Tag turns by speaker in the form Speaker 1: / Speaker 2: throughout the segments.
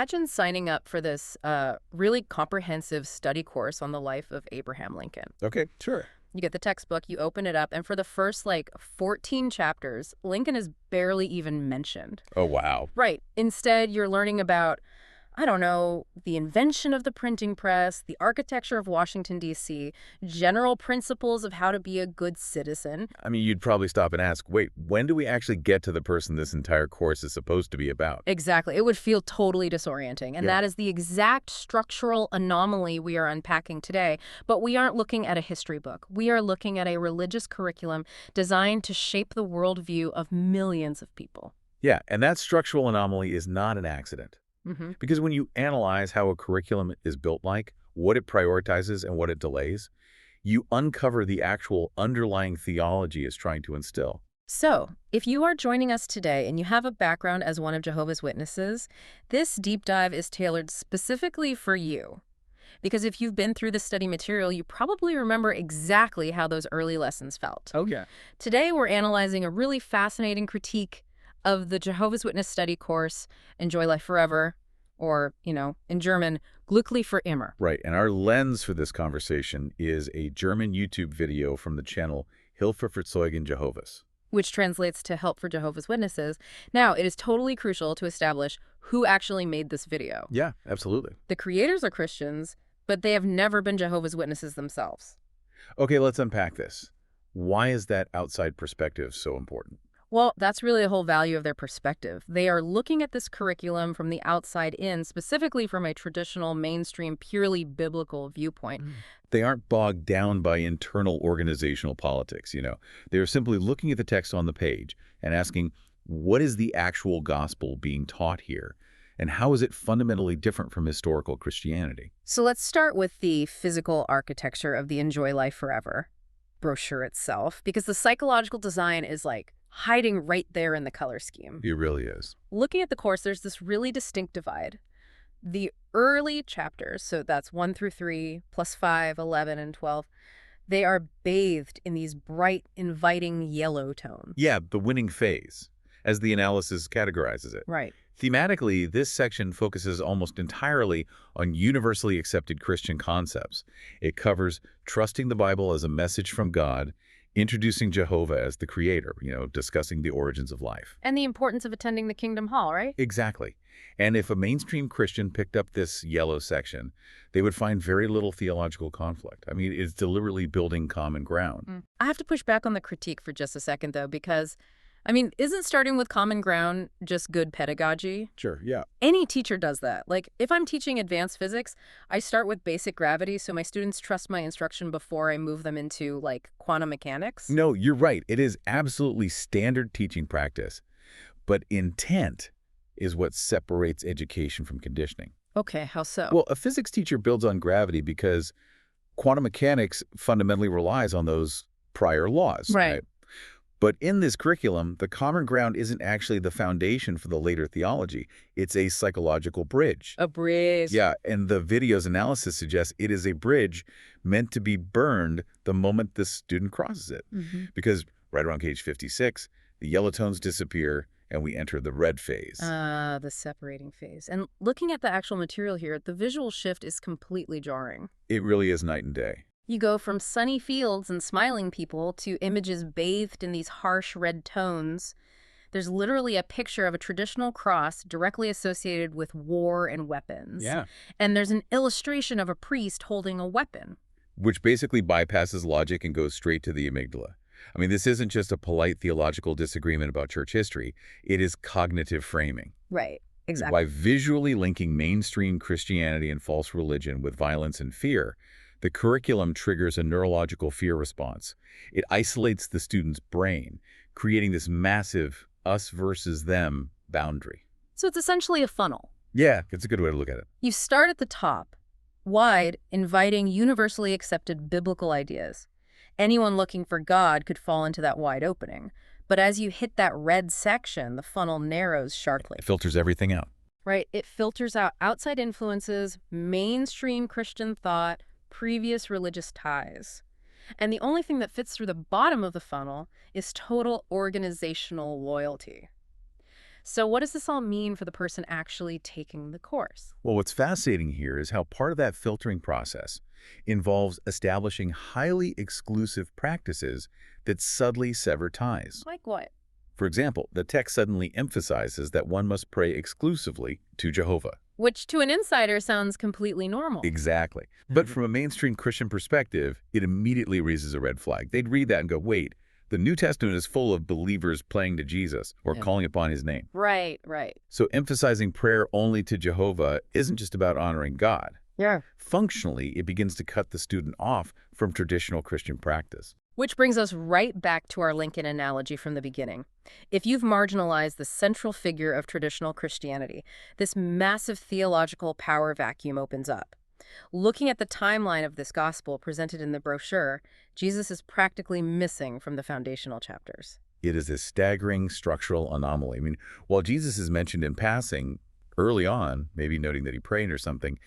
Speaker 1: imagine signing up for this really comprehensive study course on the life of Abraham Lincoln.
Speaker 2: Okay, sure.
Speaker 1: You get the textbook, you open it up, and for the first, 14 chapters, Lincoln is barely even mentioned.
Speaker 2: Oh, wow.
Speaker 1: Right. Instead, you're learning about, I don't know, the invention of the printing press, the architecture of Washington, D.C., general principles of how to be a good citizen.
Speaker 2: I mean, you'd probably stop and ask, wait, when do we actually get to the person this entire course is supposed to be about?
Speaker 1: Exactly. It would feel totally disorienting. And
Speaker 2: Yeah.
Speaker 1: that is the exact structural anomaly we are unpacking today. But we aren't looking at a history book. We are looking at a religious curriculum designed to shape the worldview of millions of people.
Speaker 2: Yeah, and that structural anomaly is not an accident. Because when you analyze how a curriculum is built what it prioritizes and what it delays, you uncover the actual underlying theology it's trying to instill.
Speaker 1: So, if you are joining us today and you have a background as one of Jehovah's Witnesses, this deep dive is tailored specifically for you. Because if you've been through the study material, you probably remember exactly how those early lessons felt.
Speaker 2: Oh, yeah.
Speaker 1: Today, we're analyzing a really fascinating critique of the Jehovah's Witness study course, Enjoy Life Forever, or, in German, Glücklich für immer.
Speaker 2: Right, and our lens for this conversation is a German YouTube video from the channel Hilfe für Zeugen Jehovah's.
Speaker 1: Which translates to Help for Jehovah's Witnesses. Now, it is totally crucial to establish who actually made this video.
Speaker 2: Yeah, absolutely.
Speaker 1: The creators are Christians, but they have never been Jehovah's Witnesses themselves.
Speaker 2: Okay, let's unpack this. Why is that outside perspective so important?
Speaker 1: Well, that's really the whole value of their perspective. They are looking at this curriculum from the outside in, specifically from a traditional, mainstream, purely biblical viewpoint.
Speaker 2: They aren't bogged down by internal organizational politics, They are simply looking at the text on the page and asking, what is the actual gospel being taught here? And how is it fundamentally different from historical Christianity?
Speaker 1: So let's start with the physical architecture of the Enjoy Life Forever brochure itself, because the psychological design is hiding right there in the color scheme.
Speaker 2: It really is.
Speaker 1: Looking at the course, there's this really distinct divide. The early chapters, so that's 1 through 3, plus 5, 11, and 12, they are bathed in these bright, inviting yellow tones.
Speaker 2: Yeah, the winning phase, as the analysis categorizes it.
Speaker 1: Right.
Speaker 2: Thematically, this section focuses almost entirely on universally accepted Christian concepts. It covers trusting the Bible as a message from God, introducing Jehovah as the creator, discussing the origins of life.
Speaker 1: And the importance of attending the Kingdom Hall, right?
Speaker 2: Exactly. And if a mainstream Christian picked up this yellow section, they would find very little theological conflict. I mean, it's deliberately building common ground.
Speaker 1: I have to push back on the critique for just a second, though, because isn't starting with common ground just good pedagogy?
Speaker 2: Sure, yeah.
Speaker 1: Any teacher does that. If I'm teaching advanced physics, I start with basic gravity so my students trust my instruction before I move them into, quantum mechanics.
Speaker 2: No, you're right. It is absolutely standard teaching practice. But intent is what separates education from conditioning.
Speaker 1: Okay, how so?
Speaker 2: Well, a physics teacher builds on gravity because quantum mechanics fundamentally relies on those prior laws.
Speaker 1: Right.
Speaker 2: But in this curriculum, the common ground isn't actually the foundation for the later theology. It's a psychological bridge.
Speaker 1: A bridge.
Speaker 2: Yeah, and the video's analysis suggests it is a bridge meant to be burned the moment the student crosses it. Because right around page 56, the yellow tones disappear and we enter the red phase.
Speaker 1: The separating phase. And looking at the actual material here, the visual shift is completely jarring.
Speaker 2: It really is night and day.
Speaker 1: You go from sunny fields and smiling people to images bathed in these harsh red tones. There's literally a picture of a traditional cross directly associated with war and weapons.
Speaker 2: Yeah.
Speaker 1: And there's an illustration of a priest holding a weapon.
Speaker 2: Which basically bypasses logic and goes straight to the amygdala. I mean, this isn't just a polite theological disagreement about church history. It is cognitive framing.
Speaker 1: Right, exactly.
Speaker 2: By visually linking mainstream Christianity and false religion with violence and fear, the curriculum triggers a neurological fear response. It isolates the student's brain, creating this massive us versus them boundary.
Speaker 1: So it's essentially a funnel.
Speaker 2: Yeah, it's a good way to look at it.
Speaker 1: You start at the top, wide, inviting universally accepted biblical ideas. Anyone looking for God could fall into that wide opening. But as you hit that red section, the funnel narrows sharply.
Speaker 2: It filters everything out.
Speaker 1: Right. It filters out outside influences, mainstream Christian thought, previous religious ties. And the only thing that fits through the bottom of the funnel is total organizational loyalty. So what does this all mean for the person actually taking the course?
Speaker 2: Well, what's fascinating here is how part of that filtering process involves establishing highly exclusive practices that subtly sever ties.
Speaker 1: Like what?
Speaker 2: For example, the text suddenly emphasizes that one must pray exclusively to Jehovah.
Speaker 1: Which to an insider sounds completely normal.
Speaker 2: Exactly. But from a mainstream Christian perspective, it immediately raises a red flag. They'd read that and go, wait, the New Testament is full of believers praying to Jesus or calling upon his name.
Speaker 1: Right, right.
Speaker 2: So emphasizing prayer only to Jehovah isn't just about honoring God.
Speaker 1: Yeah.
Speaker 2: Functionally, it begins to cut the student off from traditional Christian practice.
Speaker 1: Which brings us right back to our Lincoln analogy from the beginning. If you've marginalized the central figure of traditional Christianity, this massive theological power vacuum opens up. Looking at the timeline of this gospel presented in the brochure, Jesus is practically missing from the foundational chapters.
Speaker 2: It is a staggering structural anomaly. I mean, while Jesus is mentioned in passing early on, maybe noting that he prayed or something,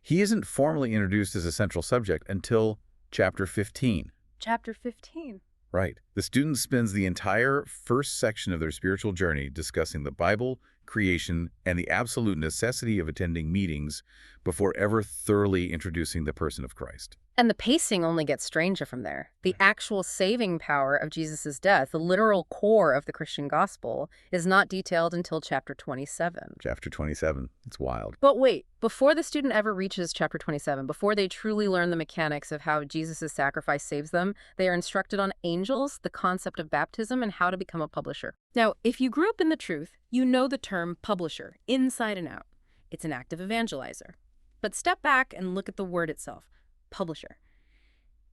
Speaker 2: he isn't formally introduced as a central subject until chapter 15.
Speaker 1: Chapter 15.
Speaker 2: Right. The student spends the entire first section of their spiritual journey discussing the Bible, creation, and the absolute necessity of attending meetings before ever thoroughly introducing the person of Christ.
Speaker 1: And the pacing only gets stranger from there. The actual saving power of Jesus' death, the literal core of the Christian gospel, is not detailed until chapter 27.
Speaker 2: Chapter 27. It's wild.
Speaker 1: But wait, before the student ever reaches chapter 27, before they truly learn the mechanics of how Jesus' sacrifice saves them, they are instructed on angels, the concept of baptism, and how to become a publisher. Now, if you grew up in the truth, you know the term publisher, inside and out. It's an active evangelizer. But step back and look at the word itself. Publisher.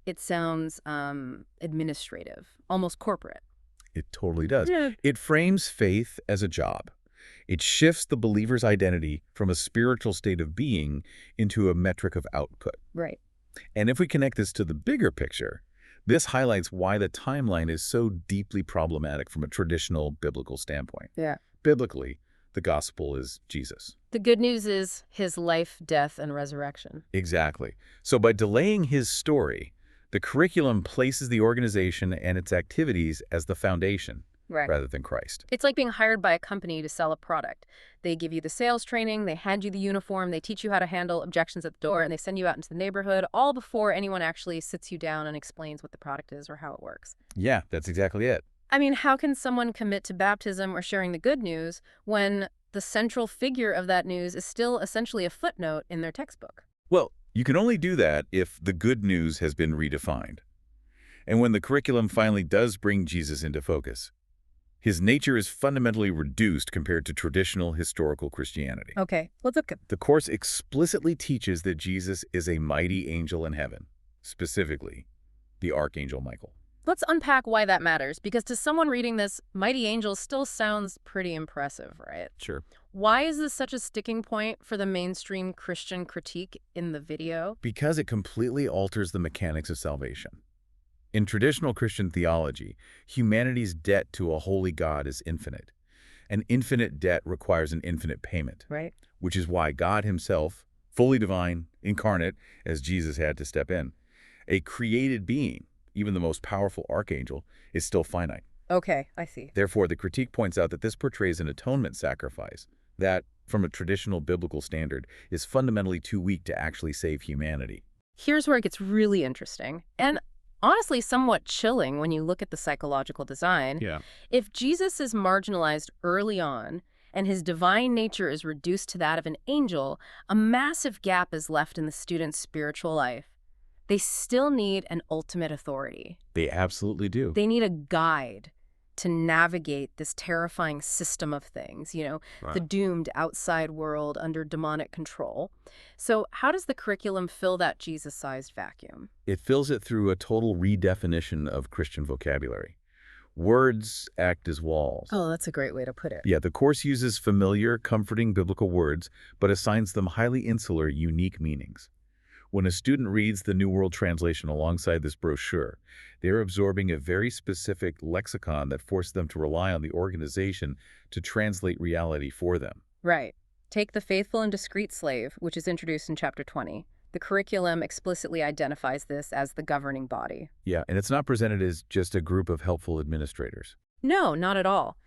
Speaker 1: It sounds administrative, almost corporate.
Speaker 2: It totally does.
Speaker 1: Yeah.
Speaker 2: It frames faith as a job. It shifts the believer's identity from a spiritual state of being into a metric of output.
Speaker 1: Right.
Speaker 2: And if we connect this to the bigger picture, this highlights why the timeline is so deeply problematic from a traditional biblical standpoint.
Speaker 1: Yeah.
Speaker 2: Biblically, the gospel is Jesus.
Speaker 1: The good news is his life, death, and resurrection.
Speaker 2: Exactly. So by delaying his story, the curriculum places the organization and its activities as the foundation rather than Christ.
Speaker 1: It's like being hired by a company to sell a product. They give you the sales training, they hand you the uniform, they teach you how to handle objections at the door, and they send you out into the neighborhood, all before anyone actually sits you down and explains what the product is or how it works.
Speaker 2: Yeah, that's exactly it.
Speaker 1: I mean, how can someone commit to baptism or sharing the good news when the central figure of that news is still essentially a footnote in their textbook?
Speaker 2: Well, you can only do that if the good news has been redefined. And when the curriculum finally does bring Jesus into focus, his nature is fundamentally reduced compared to traditional historical Christianity.
Speaker 1: Okay, let's look at
Speaker 2: The course explicitly teaches that Jesus is a mighty angel in heaven, specifically the Archangel Michael.
Speaker 1: Let's unpack why that matters, because to someone reading this, mighty angel still sounds pretty impressive, right?
Speaker 2: Sure.
Speaker 1: Why is this such a sticking point for the mainstream Christian critique in the video?
Speaker 2: Because it completely alters the mechanics of salvation. In traditional Christian theology, humanity's debt to a holy God is infinite. An infinite debt requires an infinite payment,
Speaker 1: Right.
Speaker 2: which is why God himself, fully divine, incarnate, as Jesus had to step in, a created being, even the most powerful archangel, is still finite.
Speaker 1: Okay, I see.
Speaker 2: Therefore, the critique points out that this portrays an atonement sacrifice that, from a traditional biblical standard, is fundamentally too weak to actually save humanity.
Speaker 1: Here's where it gets really interesting, and honestly somewhat chilling when you look at the psychological design.
Speaker 2: Yeah.
Speaker 1: If Jesus is marginalized early on, and his divine nature is reduced to that of an angel, a massive gap is left in the student's spiritual life. They still need an ultimate authority.
Speaker 2: They absolutely do.
Speaker 1: They need a guide to navigate this terrifying system of things, the doomed outside world under demonic control. So how does the curriculum fill that Jesus-sized vacuum?
Speaker 2: It fills it through a total redefinition of Christian vocabulary. Words act as walls.
Speaker 1: Oh, that's a great way to put it.
Speaker 2: Yeah, the course uses familiar, comforting biblical words, but assigns them highly insular, unique meanings. When a student reads the New World Translation alongside this brochure, they're absorbing a very specific lexicon that forces them to rely on the organization to translate reality for them.
Speaker 1: Right. Take the faithful and discreet slave, which is introduced in chapter 20. The curriculum explicitly identifies this as the governing body.
Speaker 2: Yeah, and it's not presented as just a group of helpful administrators.
Speaker 1: No, not at all.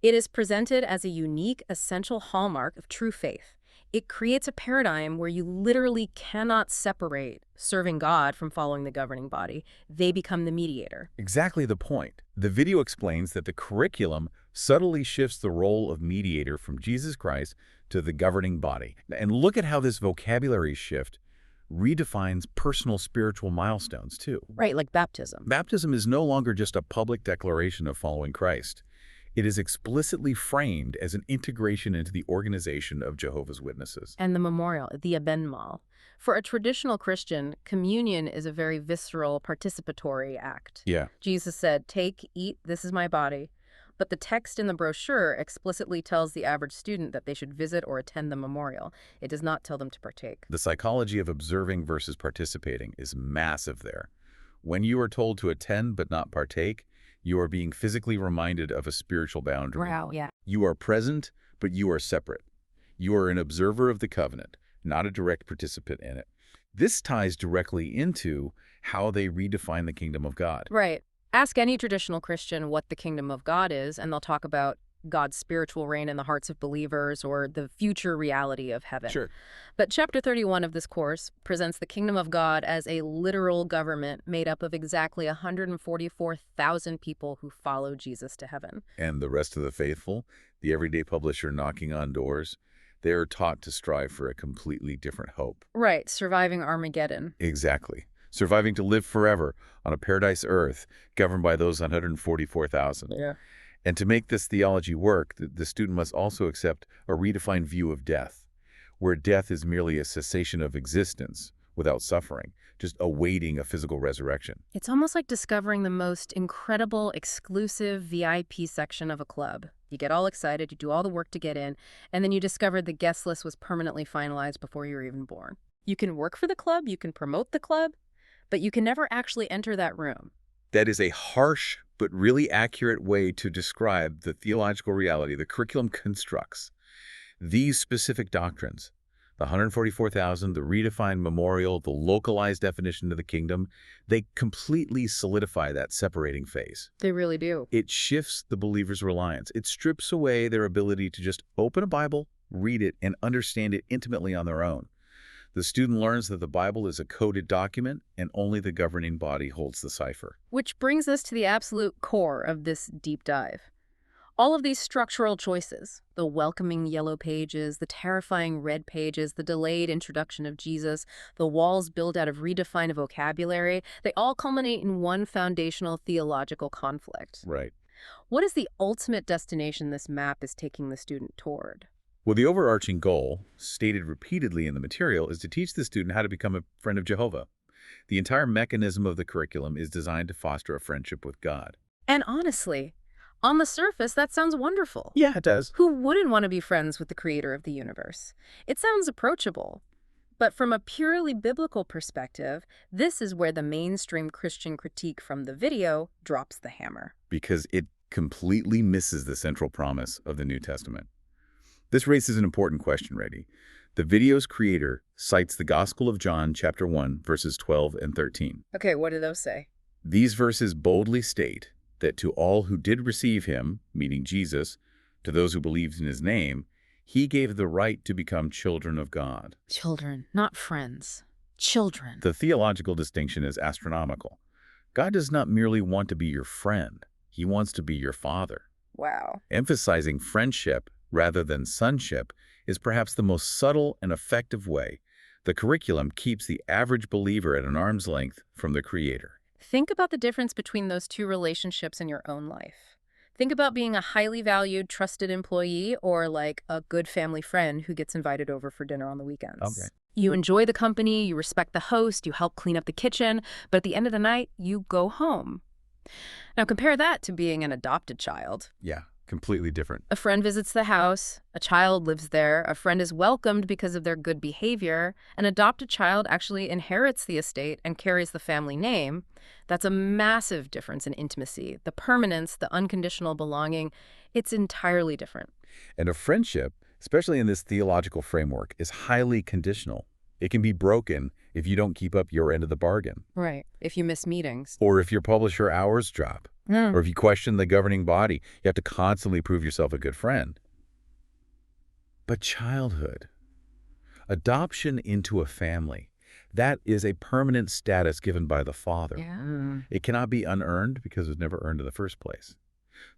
Speaker 1: It is presented as a unique, essential hallmark of true faith. It creates a paradigm where you literally cannot separate serving God from following the governing body. They become the mediator.
Speaker 2: Exactly the point. The video explains that the curriculum subtly shifts the role of mediator from Jesus Christ to the governing body. And look at how this vocabulary shift redefines personal spiritual milestones, too.
Speaker 1: Right, like baptism.
Speaker 2: Baptism is no longer just a public declaration of following Christ. It is explicitly framed as an integration into the organization of Jehovah's Witnesses.
Speaker 1: And the memorial, the abenmal. For a traditional Christian, communion is a very visceral, participatory act.
Speaker 2: Yeah.
Speaker 1: Jesus said, "Take, eat, this is my body." But the text in the brochure explicitly tells the average student that they should visit or attend the memorial. It does not tell them to partake.
Speaker 2: The psychology of observing versus participating is massive there. When you are told to attend but not partake, you are being physically reminded of a spiritual boundary.
Speaker 1: Wow, yeah.
Speaker 2: You are present, but you are separate. You are an observer of the covenant, not a direct participant in it. This ties directly into how they redefine the kingdom of God.
Speaker 1: Right. Ask any traditional Christian what the kingdom of God is, and they'll talk about God's spiritual reign in the hearts of believers or the future reality of heaven.
Speaker 2: Sure.
Speaker 1: But Chapter 31 of this course presents the kingdom of God as a literal government made up of exactly 144,000 people who follow Jesus to heaven.
Speaker 2: And the rest of the faithful, the everyday publisher knocking on doors, they are taught to strive for a completely different hope.
Speaker 1: Right, surviving Armageddon.
Speaker 2: Exactly. Surviving to live forever on a paradise earth governed by those 144,000.
Speaker 1: Yeah.
Speaker 2: And to make this theology work, the student must also accept a redefined view of death, where death is merely a cessation of existence without suffering, just awaiting a physical resurrection.
Speaker 1: It's almost like discovering the most incredible, exclusive VIP section of a club. You get all excited, you do all the work to get in, and then you discover the guest list was permanently finalized before you were even born. You can work for the club, you can promote the club, but you can never actually enter that room.
Speaker 2: That is a harsh but really accurate way to describe the theological reality the curriculum constructs. These specific doctrines, the 144,000, the redefined memorial, the localized definition of the kingdom, they completely solidify that separating phase.
Speaker 1: They really do.
Speaker 2: It shifts the believer's reliance. It strips away their ability to just open a Bible, read it, and understand it intimately on their own. The student learns that the Bible is a coded document and only the governing body holds the cipher.
Speaker 1: Which brings us to the absolute core of this deep dive. All of these structural choices, the welcoming yellow pages, the terrifying red pages, the delayed introduction of Jesus, the walls built out of redefined vocabulary, they all culminate in one foundational theological conflict.
Speaker 2: Right.
Speaker 1: What is the ultimate destination this map is taking the student toward?
Speaker 2: Well, the overarching goal, stated repeatedly in the material, is to teach the student how to become a friend of Jehovah. The entire mechanism of the curriculum is designed to foster a friendship with God.
Speaker 1: And honestly, on the surface, that sounds wonderful.
Speaker 2: Yeah, it does.
Speaker 1: Who wouldn't want to be friends with the creator of the universe? It sounds approachable. But from a purely biblical perspective, this is where the mainstream Christian critique from the video drops the hammer.
Speaker 2: Because it completely misses the central promise of the New Testament. This raises an important question, Reddy. The video's creator cites the Gospel of John, chapter 1, verses 12 and 13.
Speaker 1: Okay, what do those say?
Speaker 2: These verses boldly state that to all who did receive him, meaning Jesus, to those who believed in his name, he gave the right to become children of God.
Speaker 1: Children, not friends. Children.
Speaker 2: The theological distinction is astronomical. God does not merely want to be your friend. He wants to be your father.
Speaker 1: Wow.
Speaker 2: Emphasizing friendship rather than sonship is perhaps the most subtle and effective way the curriculum keeps the average believer at an arm's length from the Creator.
Speaker 1: Think about the difference between those two relationships in your own life. Think about being a highly valued, trusted employee or like a good family friend who gets invited over for dinner on the weekends.
Speaker 2: Okay.
Speaker 1: You enjoy the company, you respect the host, you help clean up the kitchen, but at the end of the night, you go home. Now compare that to being an adopted child.
Speaker 2: Yeah, completely different.
Speaker 1: A friend visits the house, a child lives there, a friend is welcomed because of their good behavior, an adopted child actually inherits the estate and carries the family name. That's a massive difference in intimacy. The permanence, the unconditional belonging, it's entirely different.
Speaker 2: And a friendship, especially in this theological framework, is highly conditional. It can be broken if you don't keep up your end of the bargain.
Speaker 1: Right, if you miss meetings.
Speaker 2: Or if your publisher hours drop.
Speaker 1: Mm.
Speaker 2: Or if you question the governing body, you have to constantly prove yourself a good friend. But childhood, adoption into a family, that is a permanent status given by the Father.
Speaker 1: Yeah.
Speaker 2: It cannot be unearned because it was never earned in the first place.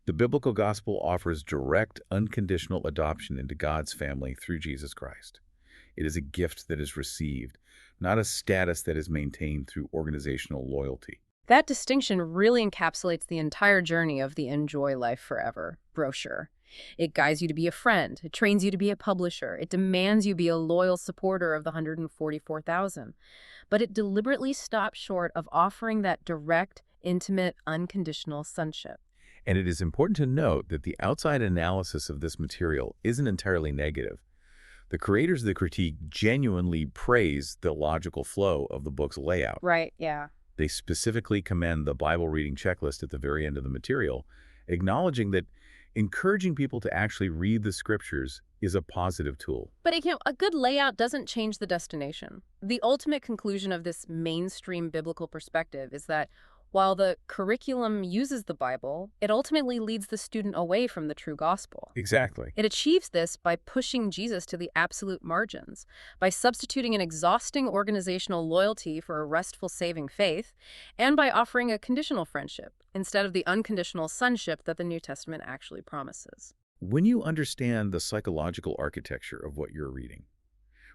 Speaker 2: The biblical gospel offers direct, unconditional adoption into God's family through Jesus Christ. It is a gift that is received, not a status that is maintained through organizational loyalty.
Speaker 1: That distinction really encapsulates the entire journey of the Enjoy Life Forever brochure. It guides you to be a friend. It trains you to be a publisher. It demands you be a loyal supporter of the 144,000. But it deliberately stops short of offering that direct, intimate, unconditional sonship.
Speaker 2: And it is important to note that the outside analysis of this material isn't entirely negative. The creators of the critique genuinely praise the logical flow of the book's layout.
Speaker 1: Right, yeah.
Speaker 2: They specifically commend the Bible reading checklist at the very end of the material, acknowledging that encouraging people to actually read the scriptures is a positive tool.
Speaker 1: But a good layout doesn't change the destination. The ultimate conclusion of this mainstream biblical perspective is that while the curriculum uses the Bible, it ultimately leads the student away from the true gospel.
Speaker 2: Exactly.
Speaker 1: It achieves this by pushing Jesus to the absolute margins, by substituting an exhausting organizational loyalty for a restful saving faith, and by offering a conditional friendship instead of the unconditional sonship that the New Testament actually promises.
Speaker 2: When you understand the psychological architecture of what you're reading,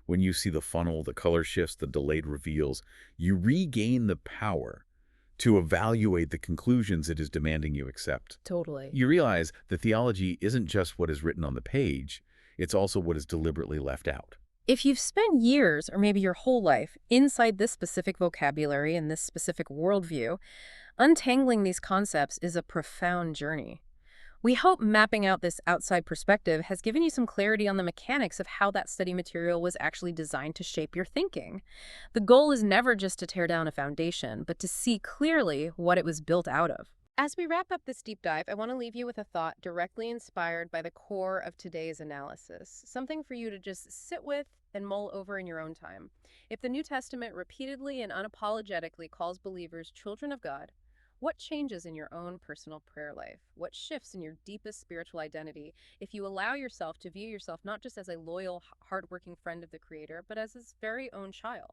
Speaker 2: when you see the funnel, the color shifts, the delayed reveals, you regain the power to evaluate the conclusions it is demanding you accept.
Speaker 1: Totally.
Speaker 2: You realize that theology isn't just what is written on the page, it's also what is deliberately left out.
Speaker 1: If you've spent years, or maybe your whole life, inside this specific vocabulary and this specific worldview, untangling these concepts is a profound journey. We hope mapping out this outside perspective has given you some clarity on the mechanics of how that study material was actually designed to shape your thinking. The goal is never just to tear down a foundation, but to see clearly what it was built out of. As we wrap up this deep dive, I want to leave you with a thought directly inspired by the core of today's analysis, something for you to just sit with and mull over in your own time. If the New Testament repeatedly and unapologetically calls believers children of God, what changes in your own personal prayer life? What shifts in your deepest spiritual identity if you allow yourself to view yourself not just as a loyal, hardworking friend of the Creator, but as his very own child?